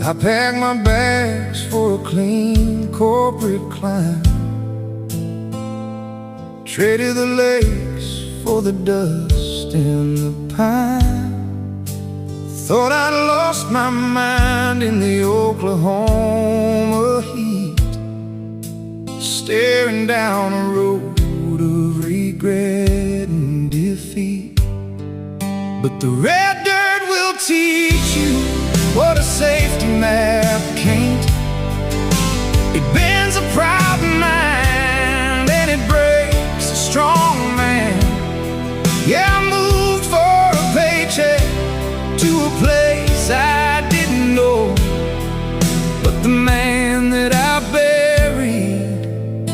I packed my bags for a clean corporate climb, traded the lakes for the dust and the pine. Thought I'd lost my mind in the Oklahoma heat, staring down a road of regret and defeat. But the red dirt will teach you what a safety map can't. It bends a proud mind and it breaks a strong man. Yeah, I moved for a paycheck to a place I didn't know, but the man that I buried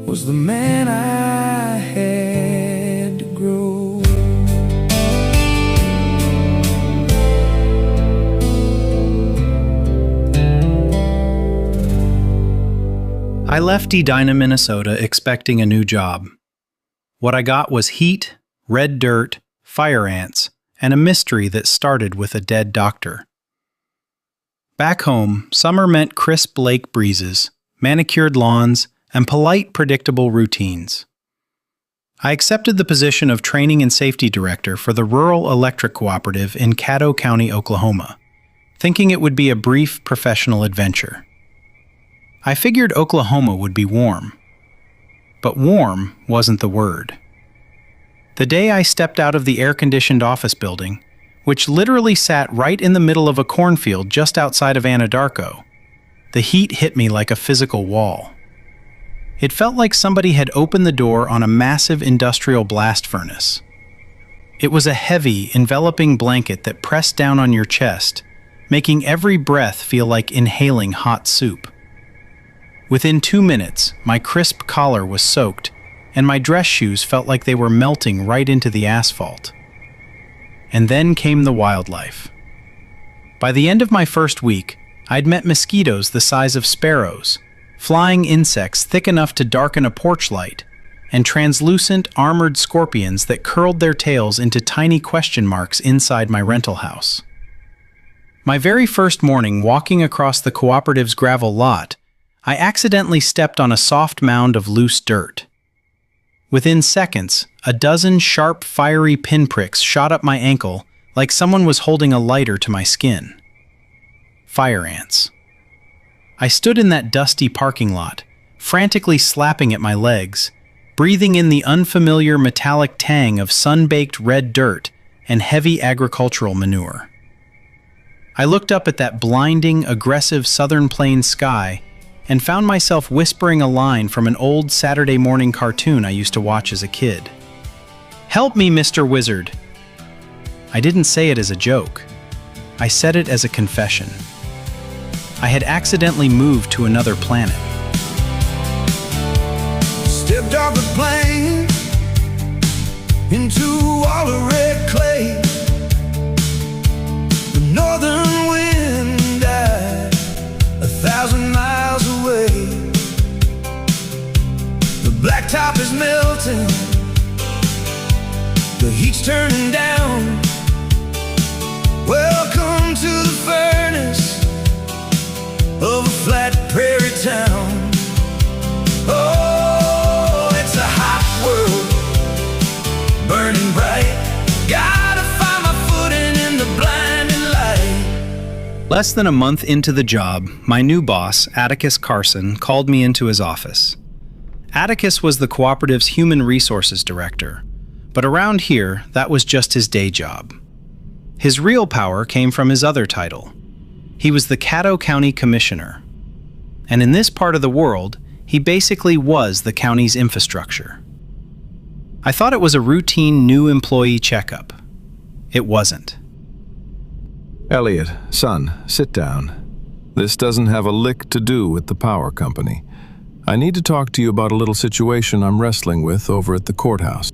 was the man I had to grow. I left Edina, Minnesota expecting a new job. What I got was heat, red dirt, fire ants, and a mystery that started with a dead doctor. Back home, summer meant crisp lake breezes, manicured lawns, and polite, predictable routines. I accepted the position of Training and Safety Director for the Rural Electric Cooperative in Caddo County, Oklahoma, thinking it would be a brief professional adventure. I figured Oklahoma would be warm. But warm wasn't the word. The day I stepped out of the air-conditioned office building, which literally sat right in the middle of a cornfield just outside of Anadarko, the heat hit me like a physical wall. It felt like somebody had opened the door on a massive industrial blast furnace. It was a heavy, enveloping blanket that pressed down on your chest, making every breath feel like inhaling hot soup. Within 2 minutes, my crisp collar was soaked, and my dress shoes felt like they were melting right into the asphalt. And then came the wildlife. By the end of my first week, I'd met mosquitoes the size of sparrows, flying insects thick enough to darken a porch light, and translucent, armored scorpions that curled their tails into tiny question marks inside my rental house. My very first morning walking across the cooperative's gravel lot, I accidentally stepped on a soft mound of loose dirt. Within seconds, a dozen sharp, fiery pinpricks shot up my ankle like someone was holding a lighter to my skin. Fire ants. I stood in that dusty parking lot, frantically slapping at my legs, breathing in the unfamiliar metallic tang of sun-baked red dirt and heavy agricultural manure. I looked up at that blinding, aggressive southern plains sky and found myself whispering a line from an old Saturday morning cartoon I used to watch as a kid. "Help me, Mr. Wizard." I didn't say it as a joke. I said it as a confession. I had accidentally moved to another planet. Stepped off the plane into all of red clay. The northern wind died 1,000 miles away. The blacktop is melting, the heat's turning down. Welcome to the furnace of a flat prairie town. Oh, it's a hot world, burning bright. Gotta find my footing in the blinding light. Less than a month into the job, my new boss, Atticus Carson, called me into his office. Atticus was the cooperative's human resources director, but around here, that was just his day job. His real power came from his other title. He was the Caddo County Commissioner. And in this part of the world, he basically was the county's infrastructure. I thought it was a routine new employee checkup. It wasn't. Elliot, son, sit down. This doesn't have a lick to do with the power company. I need to talk to you about a little situation I'm wrestling with over at the courthouse.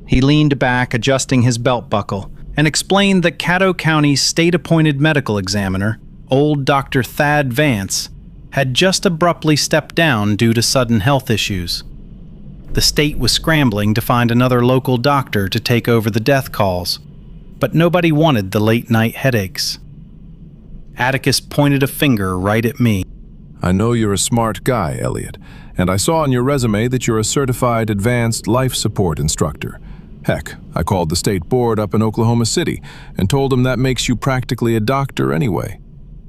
He leaned back, adjusting his belt buckle, and explained that Caddo County's state-appointed medical examiner, old Dr. Thad Vance, had just abruptly stepped down due to sudden health issues. The state was scrambling to find another local doctor to take over the death calls, but nobody wanted the late-night headaches. Atticus pointed a finger right at me. I know you're a smart guy, Elliot, and I saw on your resume that you're a certified advanced life support instructor. Heck, I called the state board up in Oklahoma City and told them that makes you practically a doctor anyway.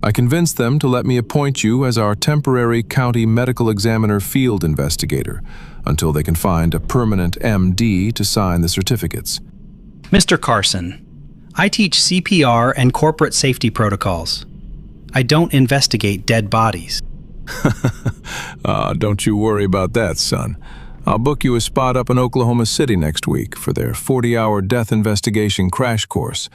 I convinced them to let me appoint you as our temporary county medical examiner field investigator until they can find a permanent MD to sign the certificates. Mr. Carson, I teach CPR and corporate safety protocols. I don't investigate dead bodies. Don't you worry about that, son. I'll book you a spot up in Oklahoma City next week for their 40-hour death investigation crash course.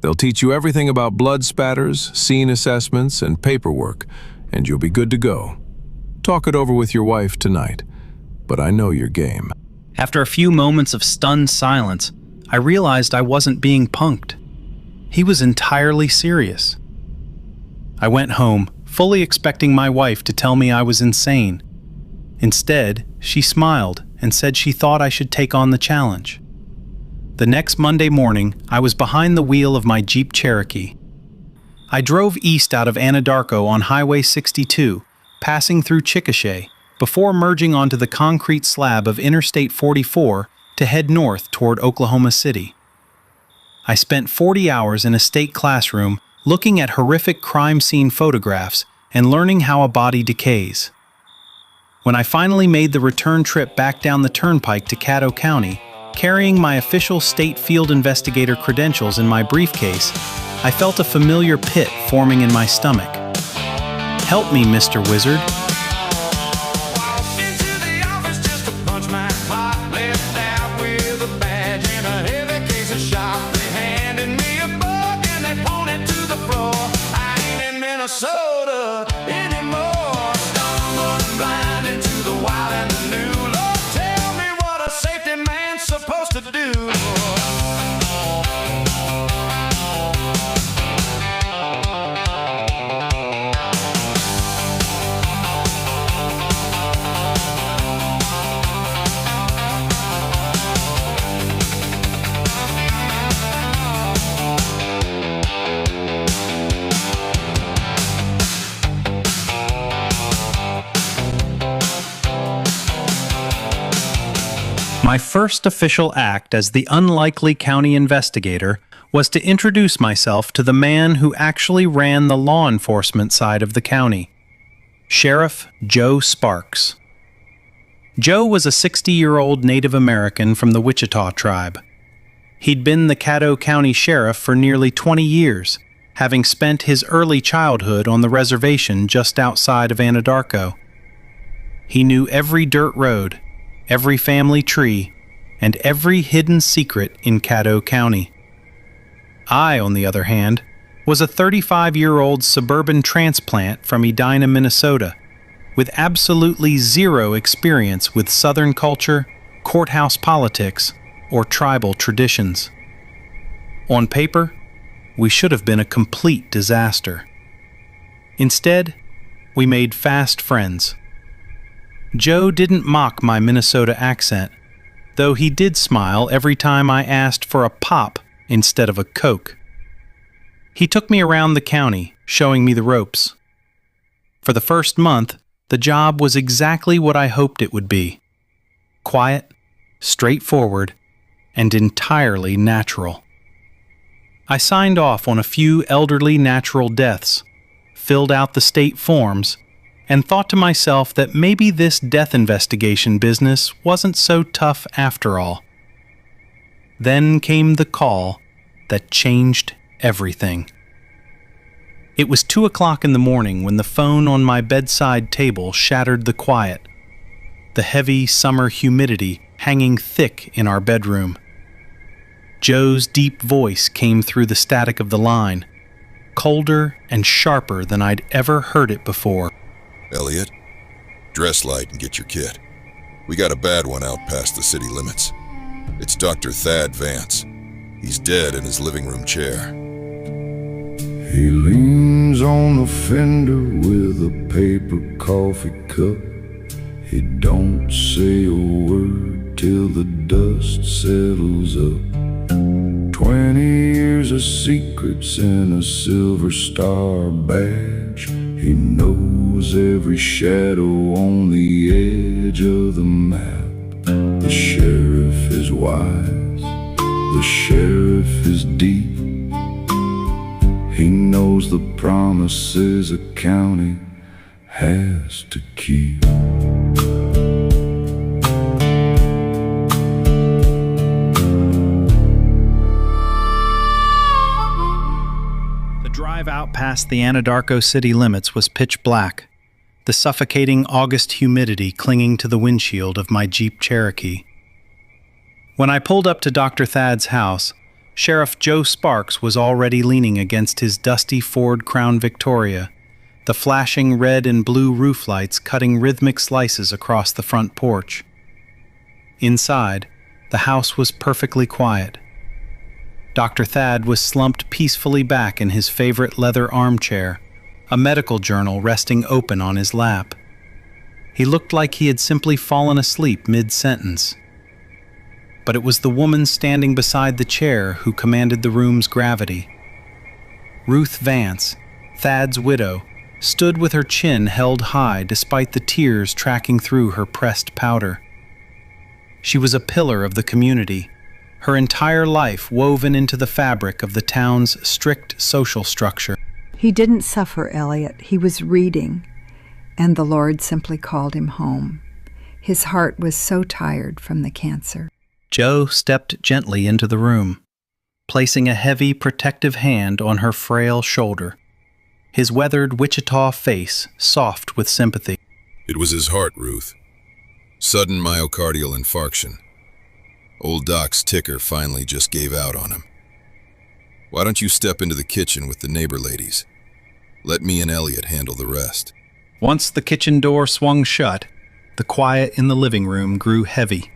They'll teach you everything about blood spatters, scene assessments, and paperwork, and you'll be good to go. Talk it over with your wife tonight, but I know your game. After a few moments of stunned silence, I realized I wasn't being punked. He was entirely serious. I went home, fully expecting my wife to tell me I was insane. Instead, she smiled and said she thought I should take on the challenge. The next Monday morning, I was behind the wheel of my Jeep Cherokee. I drove east out of Anadarko on Highway 62, passing through Chickasha, before merging onto the concrete slab of Interstate 44 to head north toward Oklahoma City. I spent 40 hours in a state classroom looking at horrific crime scene photographs and learning how a body decays. When I finally made the return trip back down the turnpike to Caddo County, carrying my official state field investigator credentials in my briefcase, I felt a familiar pit forming in my stomach. Help me, Mr. Wizard. Minnesota anymore. Stumbling blind into the wild and the new. Lord, tell me what a safety man's supposed to do. My first official act as the Unlikely County investigator was to introduce myself to the man who actually ran the law enforcement side of the county, Sheriff Joe Sparks. Joe was a 60-year-old Native American from the Wichita tribe. He'd been the Caddo County Sheriff for nearly 20 years, having spent his early childhood on the reservation just outside of Anadarko. He knew every dirt road, every family tree, and every hidden secret in Caddo County. I, on the other hand, was a 35-year-old suburban transplant from Edina, Minnesota, with absolutely zero experience with Southern culture, courthouse politics, or tribal traditions. On paper, we should have been a complete disaster. Instead, we made fast friends. Joe didn't mock my Minnesota accent, though he did smile every time I asked for a pop instead of a Coke. He took me around the county, showing me the ropes. For the first month, the job was exactly what I hoped it would be. Quiet, straightforward, and entirely natural. I signed off on a few elderly natural deaths, filled out the state forms, and thought to myself that maybe this death investigation business wasn't so tough after all. Then came the call that changed everything. It was 2 o'clock in the morning when the phone on my bedside table shattered the quiet, the heavy summer humidity hanging thick in our bedroom. Joe's deep voice came through the static of the line, colder and sharper than I'd ever heard it before. Elliot, dress light and get your kit. We got a bad one out past the city limits. It's Dr. Thad Vance. He's dead in his living room chair. He leans on the fender with a paper coffee cup. He don't say a word till the dust settles up. 20 years of secrets and a silver star badge. He knows every shadow on the edge of the map. The sheriff is wise, the sheriff is deep. He knows the promises a county has to keep. The drive out past the Anadarko city limits was pitch black, the suffocating August humidity clinging to the windshield of my Jeep Cherokee. When I pulled up to Dr. Thad's house, Sheriff Joe Sparks was already leaning against his dusty Ford Crown Victoria, the flashing red and blue roof lights cutting rhythmic slices across the front porch. Inside, the house was perfectly quiet. Dr. Thad was slumped peacefully back in his favorite leather armchair, a medical journal resting open on his lap. He looked like he had simply fallen asleep mid-sentence. But it was the woman standing beside the chair who commanded the room's gravity. Ruth Vance, Thad's widow, stood with her chin held high despite the tears tracking through her pressed powder. She was a pillar of the community, her entire life woven into the fabric of the town's strict social structure. He didn't suffer, Elliot. He was reading, and the Lord simply called him home. His heart was so tired from the cancer. Joe stepped gently into the room, placing a heavy, protective hand on her frail shoulder, his weathered Wichita face soft with sympathy. It was his heart, Ruth. Sudden myocardial infarction. Old Doc's ticker finally just gave out on him. Why don't you step into the kitchen with the neighbor ladies? Let me and Elliot handle the rest. Once the kitchen door swung shut, the quiet in the living room grew heavy.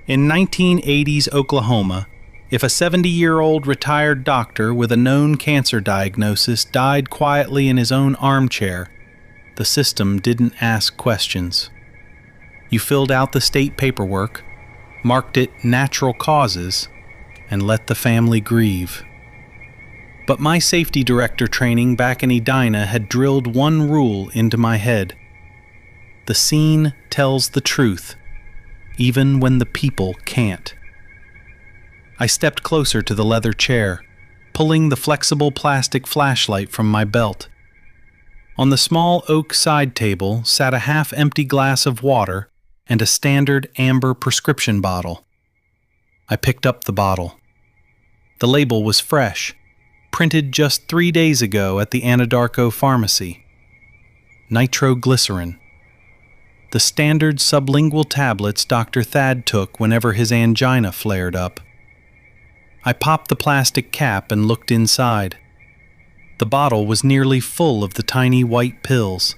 In 1980s Oklahoma, if a 70-year-old retired doctor with a known cancer diagnosis died quietly in his own armchair, the system didn't ask questions. You filled out the state paperwork, marked it natural causes, and let the family grieve. But my safety director training back in Edina had drilled one rule into my head. The scene tells the truth, even when the people can't. I stepped closer to the leather chair, pulling the flexible plastic flashlight from my belt. On the small oak side table sat a half-empty glass of water and a standard amber prescription bottle. I picked up the bottle. The label was fresh, printed just 3 days ago at the Anadarko pharmacy. Nitroglycerin. The standard sublingual tablets Dr. Thad took whenever his angina flared up. I popped the plastic cap and looked inside. The bottle was nearly full of the tiny white pills.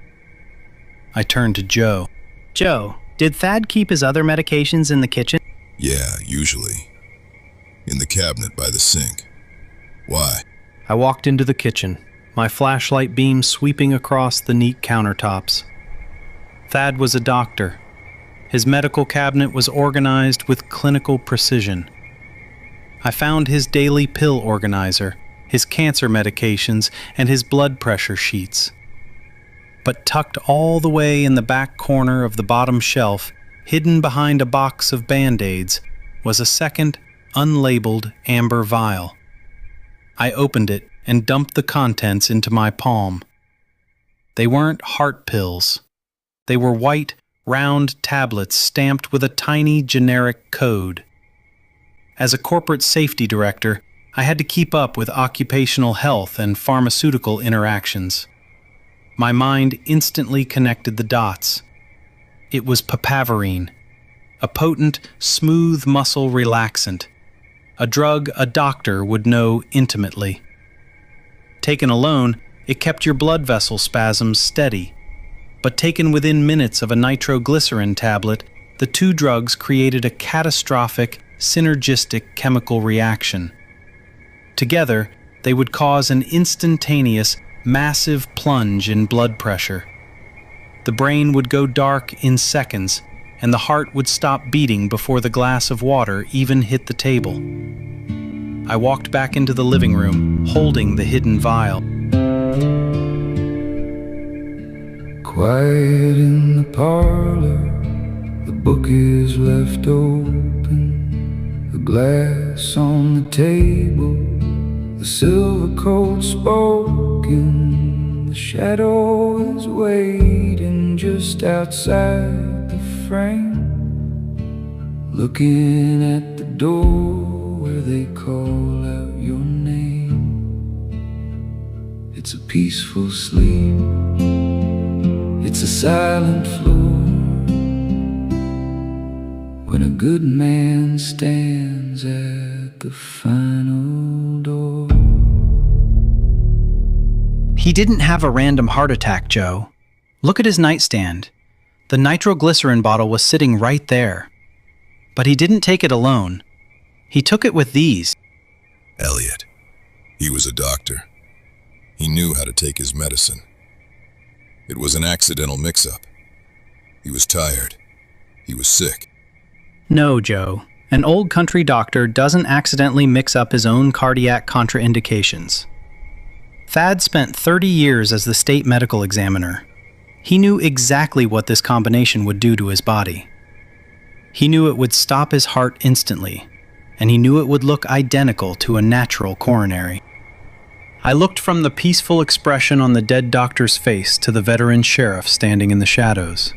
I turned to Joe. Joe, did Thad keep his other medications in the kitchen? Yeah, usually. In the cabinet by the sink. Why? I walked into the kitchen, my flashlight beam sweeping across the neat countertops. Thad was a doctor. His medical cabinet was organized with clinical precision. I found his daily pill organizer, his cancer medications, and his blood pressure sheets. But tucked all the way in the back corner of the bottom shelf, hidden behind a box of Band-Aids, was a second, unlabeled amber vial. I opened it and dumped the contents into my palm. They weren't heart pills. They were white, round tablets stamped with a tiny generic code. As a corporate safety director, I had to keep up with occupational health and pharmaceutical interactions. My mind instantly connected the dots. It was papaverine, a potent, smooth muscle relaxant, a drug a doctor would know intimately. Taken alone, it kept your blood vessel spasms steady, but taken within minutes of a nitroglycerin tablet, the two drugs created a catastrophic, synergistic chemical reaction. Together, they would cause an instantaneous, massive plunge in blood pressure. The brain would go dark in seconds, and the heart would stop beating before the glass of water even hit the table. I walked back into the living room, holding the hidden vial. Quiet in the parlor, the book is left open, the glass on the table, the silver code spoken, the shadow is waiting just outside the frame, looking at the door where they call out your name. It's a peaceful sleep, it's a silent floor, when a good man stands at the final door. He didn't have a random heart attack, Joe. Look at his nightstand. The nitroglycerin bottle was sitting right there. But he didn't take it alone. He took it with these. Elliot. He was a doctor. He knew how to take his medicine. It was an accidental mix-up. He was tired. He was sick. No, Joe. An old country doctor doesn't accidentally mix up his own cardiac contraindications. Thad spent 30 years as the state medical examiner. He knew exactly what this combination would do to his body. He knew it would stop his heart instantly, and he knew it would look identical to a natural coronary. I looked from the peaceful expression on the dead doctor's face to the veteran sheriff standing in the shadows.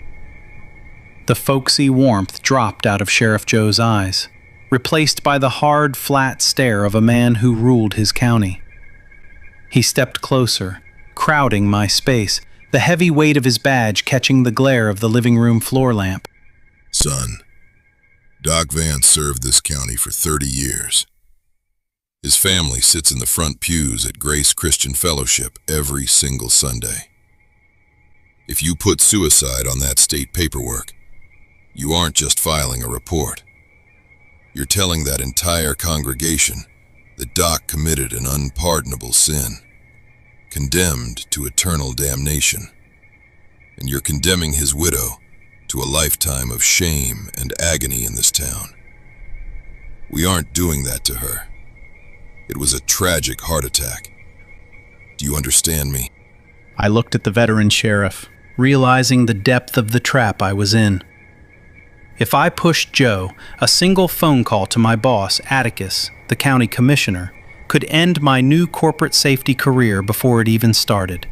The folksy warmth dropped out of Sheriff Joe's eyes, replaced by the hard, flat stare of a man who ruled his county. He stepped closer, crowding my space, the heavy weight of his badge catching the glare of the living room floor lamp. Son, Doc Vance served this county for 30 years. His family sits in the front pews at Grace Christian Fellowship every single Sunday. If you put suicide on that state paperwork, you aren't just filing a report. You're telling that entire congregation that Doc committed an unpardonable sin, condemned to eternal damnation, and you're condemning his widow to a lifetime of shame and agony in this town. We aren't doing that to her. It was a tragic heart attack. Do you understand me? I looked at the veteran sheriff, realizing the depth of the trap I was in. If I pushed Joe, a single phone call to my boss, Atticus, the county commissioner, could end my new corporate safety career before it even started.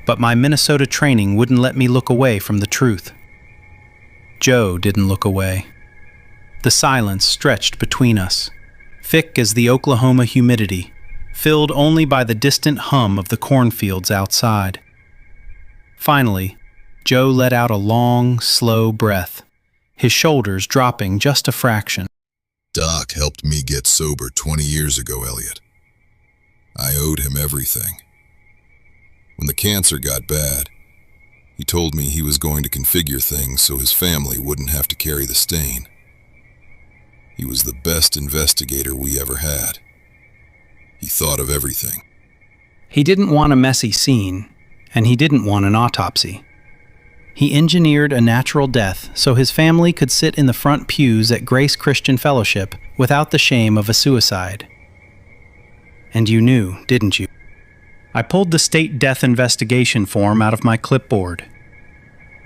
But my Minnesota training wouldn't let me look away from the truth. Joe didn't look away. The silence stretched between us, thick as the Oklahoma humidity, filled only by the distant hum of the cornfields outside. Finally, Joe let out a long, slow breath, his shoulders dropping just a fraction. Doc helped me get sober 20 years ago, Elliot. I owed him everything. When the cancer got bad, he told me he was going to configure things so his family wouldn't have to carry the stain. He was the best investigator we ever had. He thought of everything. He didn't want a messy scene, and he didn't want an autopsy. He engineered a natural death so his family could sit in the front pews at Grace Christian Fellowship without the shame of a suicide. And you knew, didn't you? I pulled the state death investigation form out of my clipboard.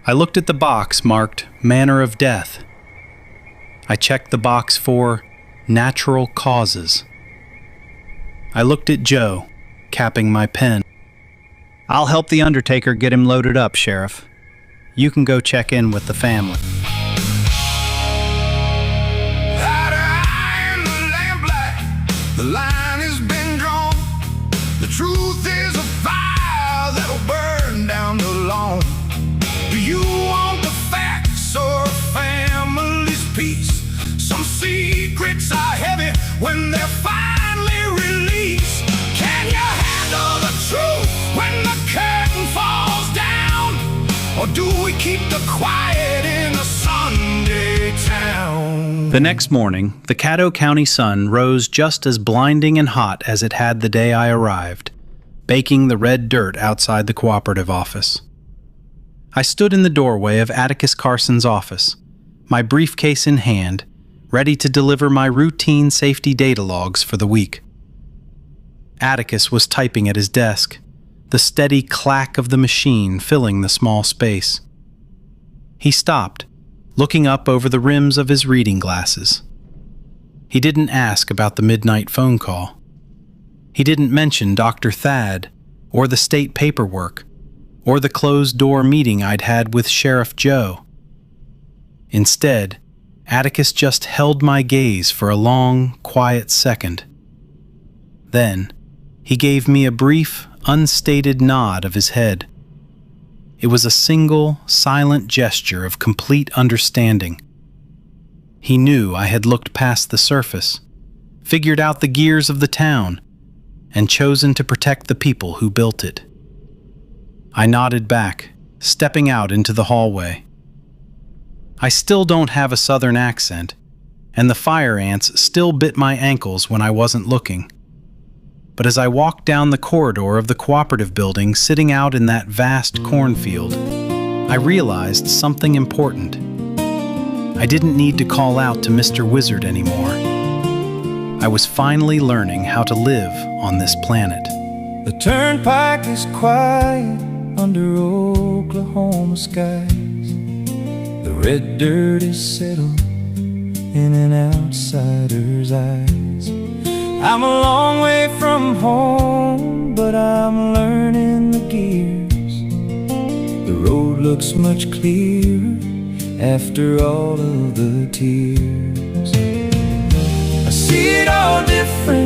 I looked at the box marked Manner of Death. I checked the box for Natural Causes. I looked at Joe, capping my pen. I'll help the undertaker get him loaded up, Sheriff. You can go check in with the family. The line has been drawn. The truth is a fire that'll burn down the lawn. Do you want the facts or a family's peace? Some secrets are heavy when they're finally released. Can you handle the truth when the curtain falls down? Or do we keep the quiet in the Sunday town? The next morning, the Caddo County sun rose just as blinding and hot as it had the day I arrived, baking the red dirt outside the cooperative office. I stood in the doorway of Atticus Carson's office, my briefcase in hand, ready to deliver my routine safety data logs for the week. Atticus was typing at his desk, the steady clack of the machine filling the small space. He stopped, looking up over the rims of his reading glasses. He didn't ask about the midnight phone call. He didn't mention Dr. Thad, or the state paperwork, or the closed-door meeting I'd had with Sheriff Joe. Instead, Atticus just held my gaze for a long, quiet second. Then, he gave me a brief, unstated nod of his head. It was a single, silent gesture of complete understanding. He knew I had looked past the surface, figured out the gears of the town, and chosen to protect the people who built it. I nodded back, stepping out into the hallway. I still don't have a southern accent, and the fire ants still bit my ankles when I wasn't looking. But as I walked down the corridor of the cooperative building sitting out in that vast cornfield, I realized something important. I didn't need to call out to Mr. Wizard anymore. I was finally learning how to live on this planet. The turnpike is quiet under Oklahoma skies. The red dirt is settled in an outsider's eyes. I'm a long way from home, but I'm learning the gears. The road looks much clearer after all of the tears. I see it all different